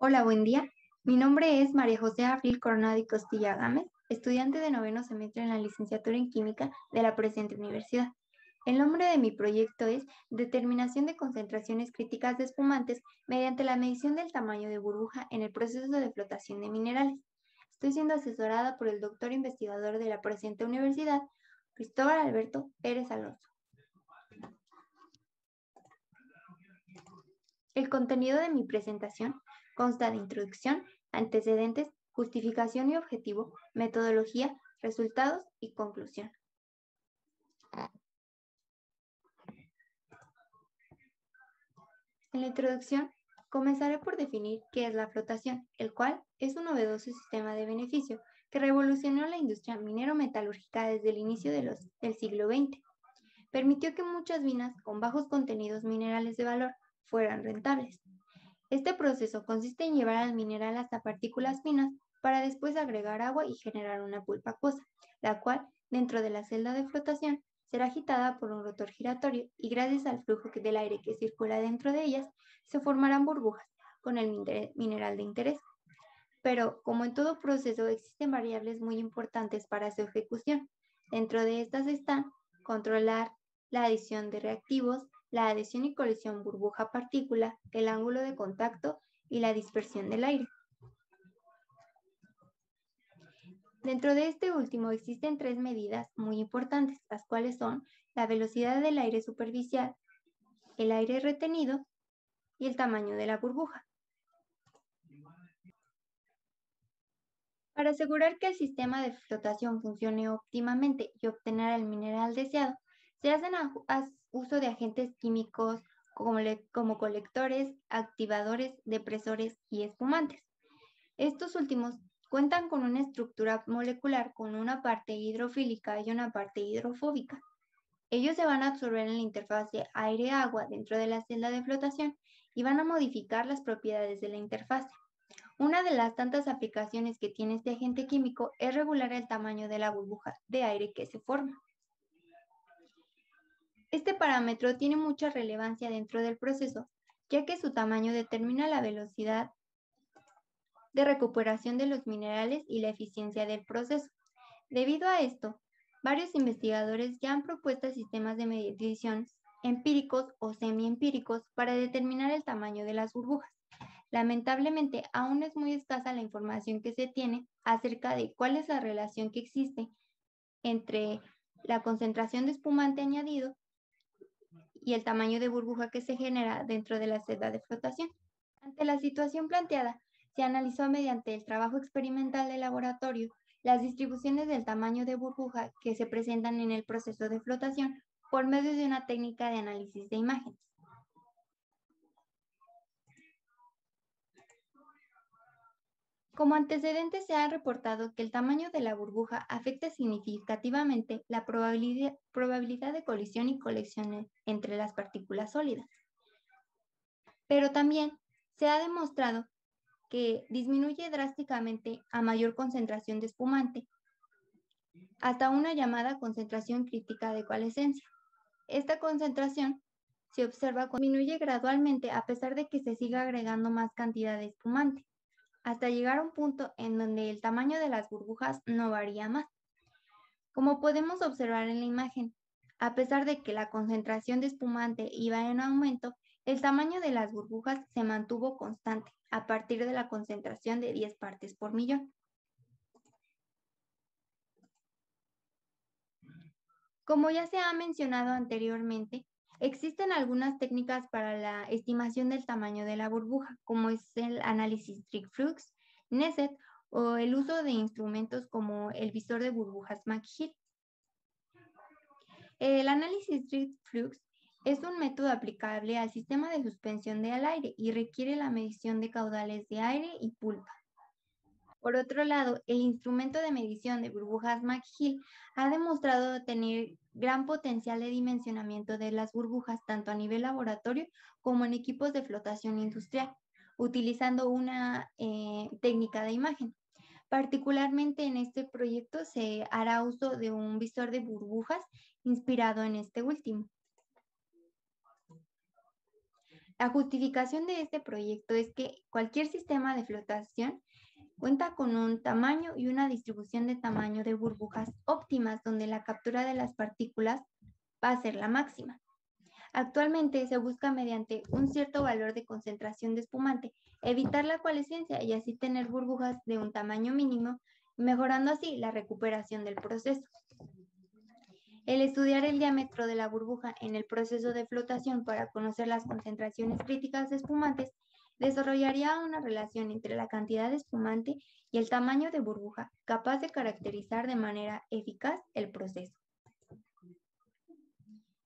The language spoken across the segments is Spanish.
Hola, buen día. Mi nombre es María José Abril Coronado y Costilla Gámez, estudiante de noveno semestre en la licenciatura en Química de la presente universidad. El nombre de mi proyecto es Determinación de concentraciones críticas de espumantes mediante la medición del tamaño de burbuja en el proceso de flotación de minerales. Estoy siendo asesorada por el doctor investigador de la presente universidad, Cristóbal Alberto Pérez Alonso. El contenido de mi presentación consta de introducción, antecedentes, justificación y objetivo, metodología, resultados y conclusión. En la introducción, comenzaré por definir qué es la flotación, el cual es un novedoso sistema de beneficio que revolucionó la industria minero-metalúrgica desde el inicio del siglo XX. Permitió que muchas minas con bajos contenidos minerales de valor fueran rentables. Este proceso consiste en llevar al mineral hasta partículas finas para después agregar agua y generar una pulpa acuosa, la cual, dentro de la celda de flotación, será agitada por un rotor giratorio y gracias al flujo del aire que circula dentro de ellas, se formarán burbujas con el mineral de interés. Pero, como en todo proceso, existen variables muy importantes para su ejecución. Dentro de estas están controlar la adición de reactivos, la adhesión y colisión burbuja-partícula, el ángulo de contacto y la dispersión del aire. Dentro de este último existen tres medidas muy importantes, las cuales son la velocidad del aire superficial, el aire retenido y el tamaño de la burbuja. Para asegurar que el sistema de flotación funcione óptimamente y obtener el mineral deseado, se hacen uso de agentes químicos como colectores, activadores, depresores y espumantes. Estos últimos cuentan con una estructura molecular con una parte hidrofílica y una parte hidrofóbica. Ellos se van a absorber en la interfase aire-agua dentro de la celda de flotación y van a modificar las propiedades de la interfase. Una de las tantas aplicaciones que tiene este agente químico es regular el tamaño de la burbuja de aire que se forma. Este parámetro tiene mucha relevancia dentro del proceso, ya que su tamaño determina la velocidad de recuperación de los minerales y la eficiencia del proceso. Debido a esto, varios investigadores ya han propuesto sistemas de medición empíricos o semiempíricos para determinar el tamaño de las burbujas. Lamentablemente, aún es muy escasa la información que se tiene acerca de cuál es la relación que existe entre la concentración de espumante añadido y el tamaño de burbuja que se genera dentro de la celda de flotación. Ante la situación planteada, se analizó mediante el trabajo experimental de laboratorio las distribuciones del tamaño de burbuja que se presentan en el proceso de flotación por medio de una técnica de análisis de imágenes. Como antecedente, se ha reportado que el tamaño de la burbuja afecta significativamente la probabilidad de colisión y colección entre las partículas sólidas. Pero también se ha demostrado que disminuye drásticamente a mayor concentración de espumante, hasta una llamada concentración crítica de coalescencia. Esta concentración se observa cuando disminuye gradualmente a pesar de que se siga agregando más cantidad de espumante, hasta llegar a un punto en donde el tamaño de las burbujas no varía más. Como podemos observar en la imagen, a pesar de que la concentración de espumante iba en aumento, el tamaño de las burbujas se mantuvo constante a partir de la concentración de 10 partes por millón. Como ya se ha mencionado anteriormente, existen algunas técnicas para la estimación del tamaño de la burbuja, como es el análisis Trick-Flux, NESET o el uso de instrumentos como el visor de burbujas McGill. El análisis Trick-Flux es un método aplicable al sistema de suspensión del aire y requiere la medición de caudales de aire y pulpa. Por otro lado, el instrumento de medición de burbujas McGill ha demostrado tener gran potencial de dimensionamiento de las burbujas tanto a nivel laboratorio como en equipos de flotación industrial, utilizando una técnica de imagen. Particularmente en este proyecto se hará uso de un visor de burbujas inspirado en este último. La justificación de este proyecto es que cualquier sistema de flotación cuenta con un tamaño y una distribución de tamaño de burbujas óptimas donde la captura de las partículas va a ser la máxima. Actualmente se busca mediante un cierto valor de concentración de espumante evitar la coalescencia y así tener burbujas de un tamaño mínimo, mejorando así la recuperación del proceso. El estudiar el diámetro de la burbuja en el proceso de flotación para conocer las concentraciones críticas de espumantes desarrollaría una relación entre la cantidad de espumante y el tamaño de burbuja capaz de caracterizar de manera eficaz el proceso.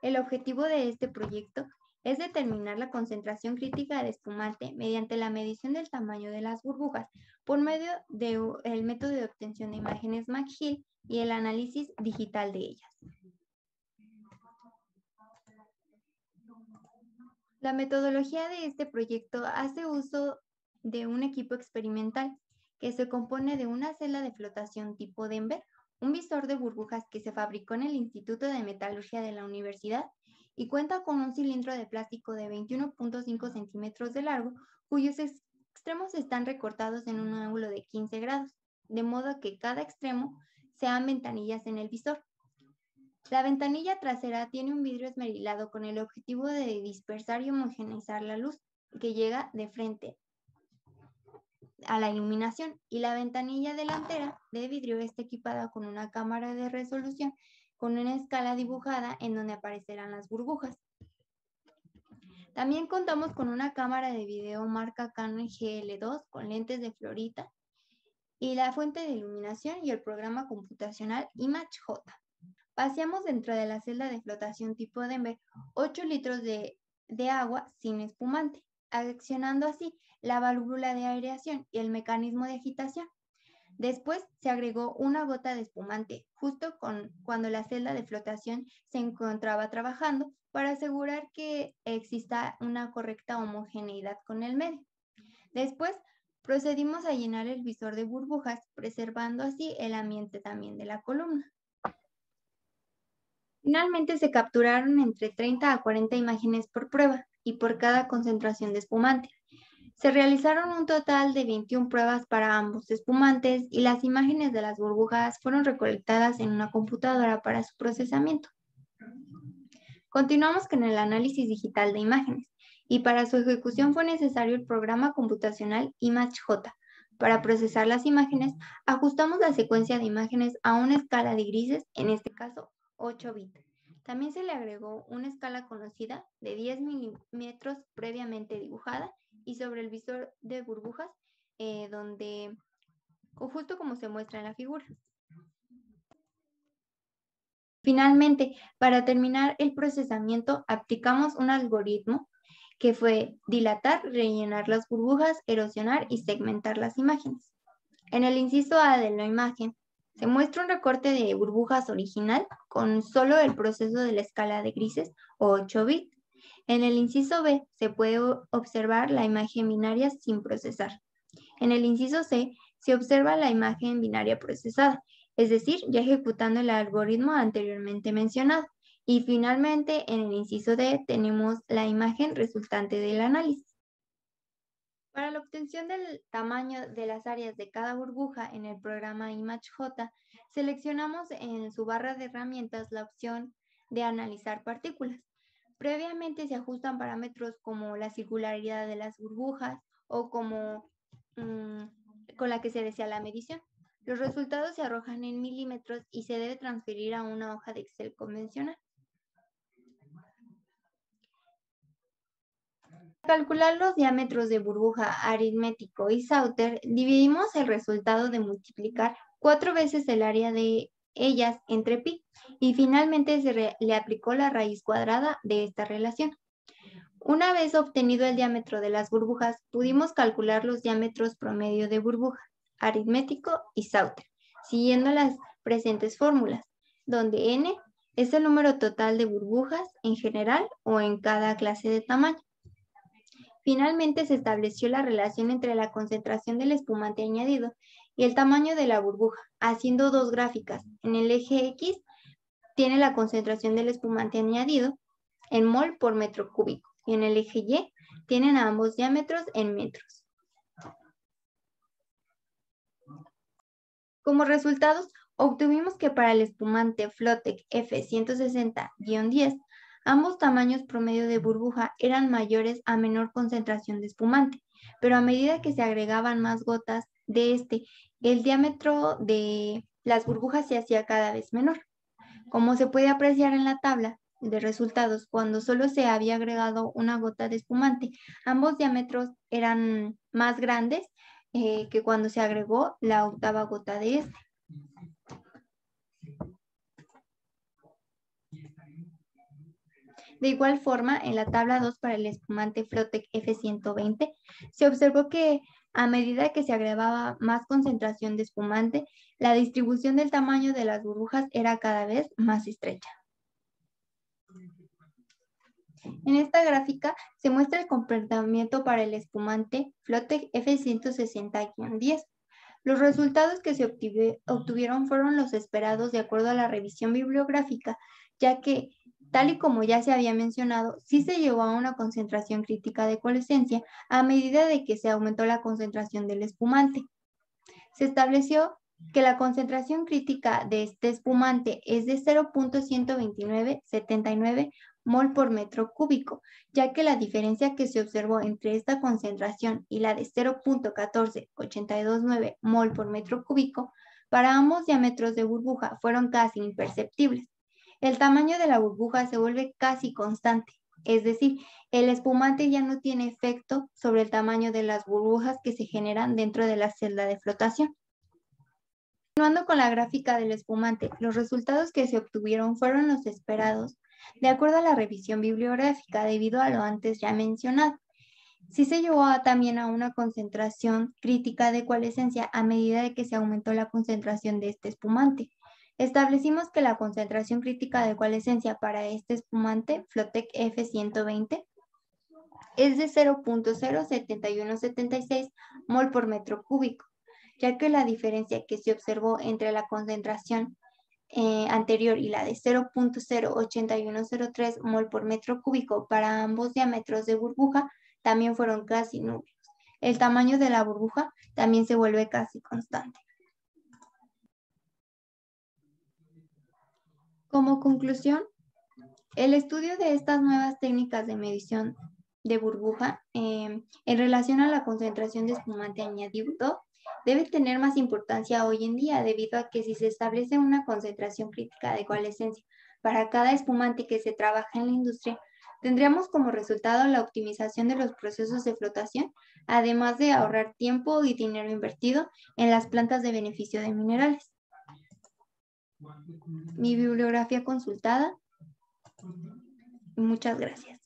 El objetivo de este proyecto es determinar la concentración crítica de espumante mediante la medición del tamaño de las burbujas por medio del método de obtención de imágenes McGill y el análisis digital de ellas. La metodología de este proyecto hace uso de un equipo experimental que se compone de una celda de flotación tipo Denver, un visor de burbujas que se fabricó en el Instituto de Metalurgia de la Universidad y cuenta con un cilindro de plástico de 21.5 centímetros de largo, cuyos extremos están recortados en un ángulo de 15 grados, de modo que cada extremo sean ventanillas en el visor. La ventanilla trasera tiene un vidrio esmerilado con el objetivo de dispersar y homogeneizar la luz que llega de frente a la iluminación, y la ventanilla delantera de vidrio está equipada con una cámara de resolución con una escala dibujada en donde aparecerán las burbujas. También contamos con una cámara de video marca Canon GL2 con lentes de fluorita y la fuente de iluminación y el programa computacional ImageJ. Vaciamos dentro de la celda de flotación tipo Denver 8 litros de agua sin espumante, accionando así la válvula de aireación y el mecanismo de agitación. Después se agregó una gota de espumante justo cuando la celda de flotación se encontraba trabajando para asegurar que exista una correcta homogeneidad con el medio. Después procedimos a llenar el visor de burbujas, preservando así el ambiente también de la columna. Finalmente se capturaron entre 30 a 40 imágenes por prueba y por cada concentración de espumante. Se realizaron un total de 21 pruebas para ambos espumantes y las imágenes de las burbujas fueron recolectadas en una computadora para su procesamiento. Continuamos con el análisis digital de imágenes y para su ejecución fue necesario el programa computacional ImageJ. Para procesar las imágenes, ajustamos la secuencia de imágenes a una escala de grises, en este caso 8 bits. También se le agregó una escala conocida de 10 milímetros previamente dibujada y sobre el visor de burbujas, justo como se muestra en la figura. Finalmente, para terminar el procesamiento, aplicamos un algoritmo que fue dilatar, rellenar las burbujas, erosionar y segmentar las imágenes. En el inciso A de la imagen se muestra un recorte de burbujas original con solo el proceso de la escala de grises o 8 bits. En el inciso B se puede observar la imagen binaria sin procesar. En el inciso C se observa la imagen binaria procesada, es decir, ya ejecutando el algoritmo anteriormente mencionado. Y finalmente, en el inciso D tenemos la imagen resultante del análisis. Para la obtención del tamaño de las áreas de cada burbuja en el programa ImageJ, seleccionamos en su barra de herramientas la opción de analizar partículas. Previamente se ajustan parámetros como la circularidad de las burbujas o con la que se desea la medición. Los resultados se arrojan en milímetros y se debe transferir a una hoja de Excel convencional. Para calcular los diámetros de burbuja aritmético y Sauter, dividimos el resultado de multiplicar 4 veces el área de ellas entre pi y finalmente se le aplicó la raíz cuadrada de esta relación. Una vez obtenido el diámetro de las burbujas, pudimos calcular los diámetros promedio de burbuja, aritmético y Sauter, siguiendo las presentes fórmulas, donde n es el número total de burbujas en general o en cada clase de tamaño. Finalmente se estableció la relación entre la concentración del espumante añadido y el tamaño de la burbuja, haciendo dos gráficas. En el eje X tiene la concentración del espumante añadido en mol por metro cúbico y en el eje Y tienen ambos diámetros en metros. Como resultados, obtuvimos que para el espumante Flotec F160-10, ambos tamaños promedio de burbuja eran mayores a menor concentración de espumante, pero a medida que se agregaban más gotas de el diámetro de las burbujas se hacía cada vez menor. Como se puede apreciar en la tabla de resultados, cuando solo se había agregado una gota de espumante, ambos diámetros eran más grandes que cuando se agregó la octava gota de este. De igual forma, en la tabla 2 para el espumante Flotec F120, se observó que a medida que se agregaba más concentración de espumante, la distribución del tamaño de las burbujas era cada vez más estrecha. En esta gráfica se muestra el comportamiento para el espumante Flotec F160-10. Los resultados que se obtuvieron fueron los esperados de acuerdo a la revisión bibliográfica, ya que, tal y como ya se había mencionado, sí se llegó a una concentración crítica de coalescencia a medida de que se aumentó la concentración del espumante. Se estableció que la concentración crítica de este espumante es de 0.12979 mol por metro cúbico, ya que la diferencia que se observó entre esta concentración y la de 0.14829 mol por metro cúbico para ambos diámetros de burbuja fueron casi imperceptibles. El tamaño de la burbuja se vuelve casi constante, es decir, el espumante ya no tiene efecto sobre el tamaño de las burbujas que se generan dentro de la celda de flotación. Continuando con la gráfica del espumante, los resultados que se obtuvieron fueron los esperados, de acuerdo a la revisión bibliográfica, debido a lo antes ya mencionado. Sí se llegó también a una concentración crítica de coalescencia a medida de que se aumentó la concentración de este espumante. Establecimos que la concentración crítica de coalescencia para este espumante, Flotec F120, es de 0.07176 mol por metro cúbico, ya que la diferencia que se observó entre la concentración anterior y la de 0.08103 mol por metro cúbico para ambos diámetros de burbuja también fueron casi nulos. El tamaño de la burbuja también se vuelve casi constante. Como conclusión, el estudio de estas nuevas técnicas de medición de burbuja en relación a la concentración de espumante añadido debe tener más importancia hoy en día, debido a que si se establece una concentración crítica de coalescencia para cada espumante que se trabaja en la industria, tendríamos como resultado la optimización de los procesos de flotación, además de ahorrar tiempo y dinero invertido en las plantas de beneficio de minerales. Mi bibliografía consultada. Muchas gracias.